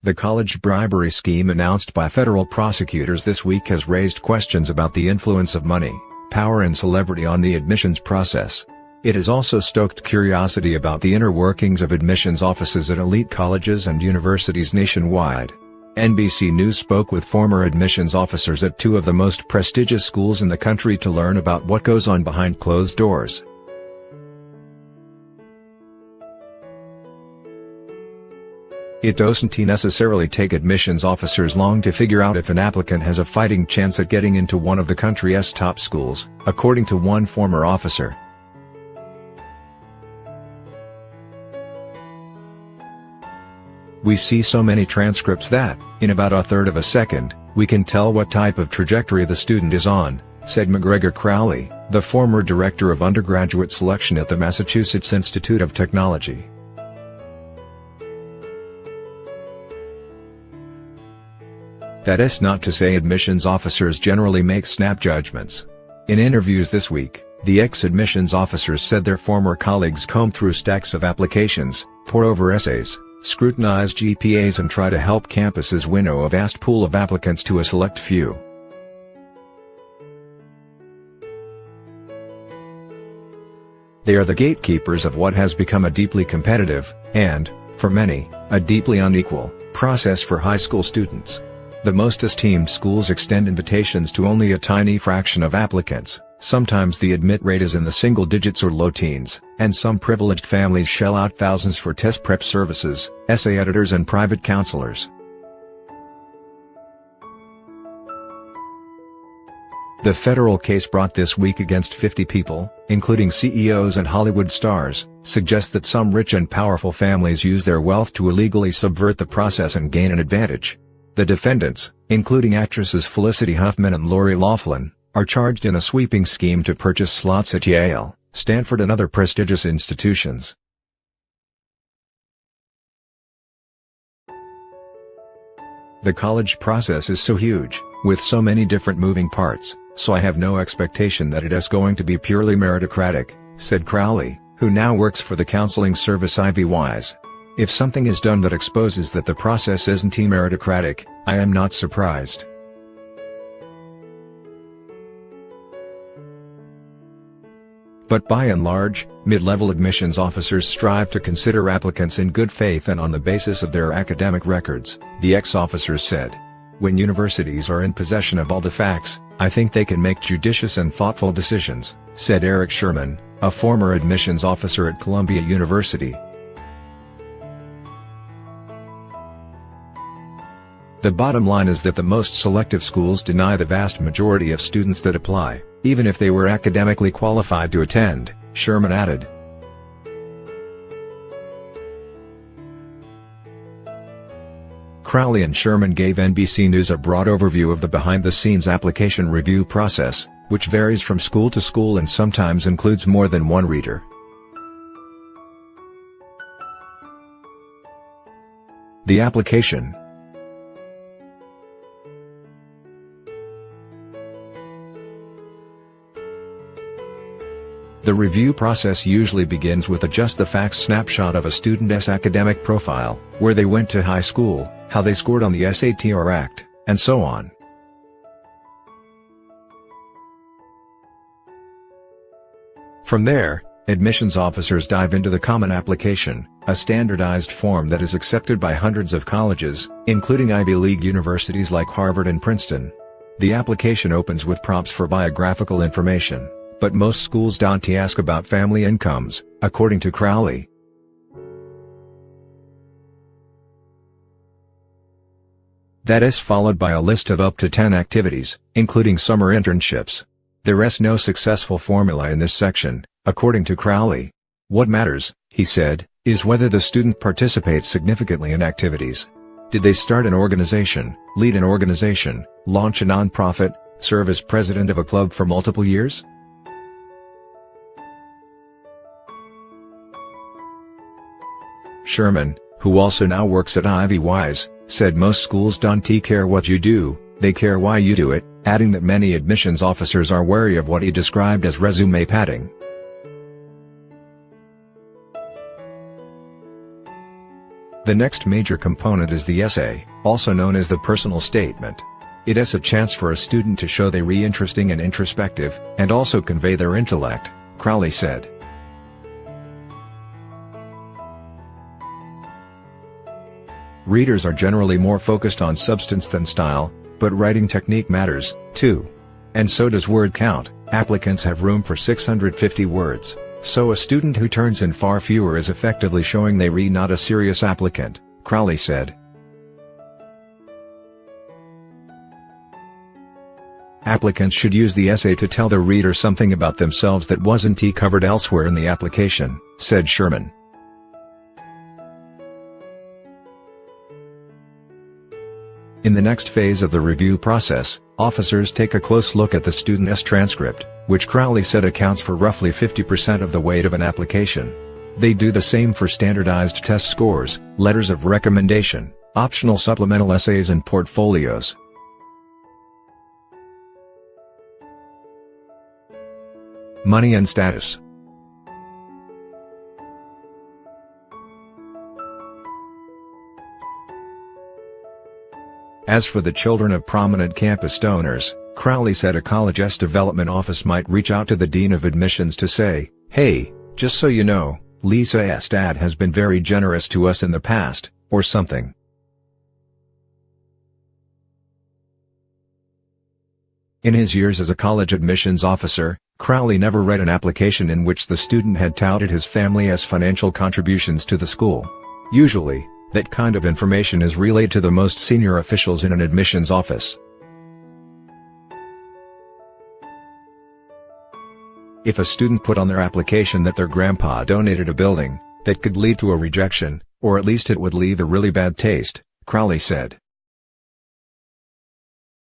The college bribery scheme announced by federal prosecutors this week has raised questions about the influence of money, power and celebrity on the admissions process. It has also stoked curiosity about the inner workings of admissions offices at elite colleges and universities nationwide. NBC News spoke with former admissions officers at two of the most prestigious schools in the country to learn about what goes on behind closed doors. It doesn't necessarily take admissions officers long to figure out if an applicant has a fighting chance at getting into one of the country's top schools, according to one former officer. We see so many transcripts that, in about a third of a second, we can tell what type of trajectory the student is on, said McGregor Crowley, the former director of undergraduate selection at the Massachusetts Institute of Technology. That is not to say admissions officers generally make snap judgments. In interviews this week, the ex-admissions officers said their former colleagues comb through stacks of applications, pore over essays, scrutinize GPAs and try to help campuses winnow a vast pool of applicants to a select few. They are the gatekeepers of what has become a deeply competitive, and, for many, a deeply unequal, process for high school students. The most esteemed schools extend invitations to only a tiny fraction of applicants. Sometimes the admit rate is in the single digits or low teens, and some privileged families shell out thousands for test prep services, essay editors and private counselors. The federal case brought this week against 50 people, including CEOs and Hollywood stars, suggests that some rich and powerful families use their wealth to illegally subvert the process and gain an advantage. The defendants, including actresses Felicity Huffman and Lori Loughlin, are charged in a sweeping scheme to purchase slots at Yale, Stanford and other prestigious institutions. The college process is so huge, with so many different moving parts, so I have no expectation that it is going to be purely meritocratic, said Crowley, who now works for the counseling service Ivy Wise. If something is done that exposes that the process isn't meritocratic, I am not surprised. But by and large, mid-level admissions officers strive to consider applicants in good faith and on the basis of their academic records, the ex-officers said. When universities are in possession of all the facts, I think they can make judicious and thoughtful decisions, said Eric Sherman, a former admissions officer at Columbia University. The bottom line is that the most selective schools deny the vast majority of students that apply, even if they were academically qualified to attend, Sherman added. Crowley and Sherman gave NBC News a broad overview of the behind-the-scenes application review process, which varies from school to school and sometimes includes more than one reader. The application. The review process usually begins with a just-the-facts snapshot of a student's academic profile, where they went to high school, how they scored on the SAT or ACT, and so on. From there, admissions officers dive into the Common Application, a standardized form that is accepted by hundreds of colleges, including Ivy League universities like Harvard and Princeton. The application opens with prompts for biographical information, but most schools don't ask about family incomes, according to Crowley. That is followed by a list of up to 10 activities, including summer internships. There is no successful formula in this section, according to Crowley. What matters, he said, is whether the student participates significantly in activities. Did they start an organization, lead an organization, launch a nonprofit, serve as president of a club for multiple years? Sherman, who also now works at Ivy Wise, said most schools don't care what you do, they care why you do it, adding that many admissions officers are wary of what he described as resume padding. The next major component is the essay, also known as the personal statement. It is a chance for a student to show they are interesting and introspective, and also convey their intellect, Crowley said. Readers are generally more focused on substance than style, but writing technique matters, too. And so does word count. Applicants have room for 650 words, so a student who turns in far fewer is effectively showing they are not a serious applicant, Crowley said. Applicants should use the essay to tell their reader something about themselves that wasn't covered elsewhere in the application, said Sherman. In the next phase of the review process, officers take a close look at the student's transcript, which Crowley said accounts for roughly 50% of the weight of an application. They do the same for standardized test scores, letters of recommendation, optional supplemental essays and portfolios. Money and status. As for the children of prominent campus donors, Crowley said a college's development office might reach out to the dean of admissions to say, "Hey, just so you know, Lisa's dad has been very generous to us in the past," or something. In his years as a college admissions officer, Crowley never read an application in which the student had touted his family as financial contributions to the school. Usually, that kind of information is relayed to the most senior officials in an admissions office. If a student put on their application that their grandpa donated a building, that could lead to a rejection, or at least it would leave a really bad taste, Crowley said.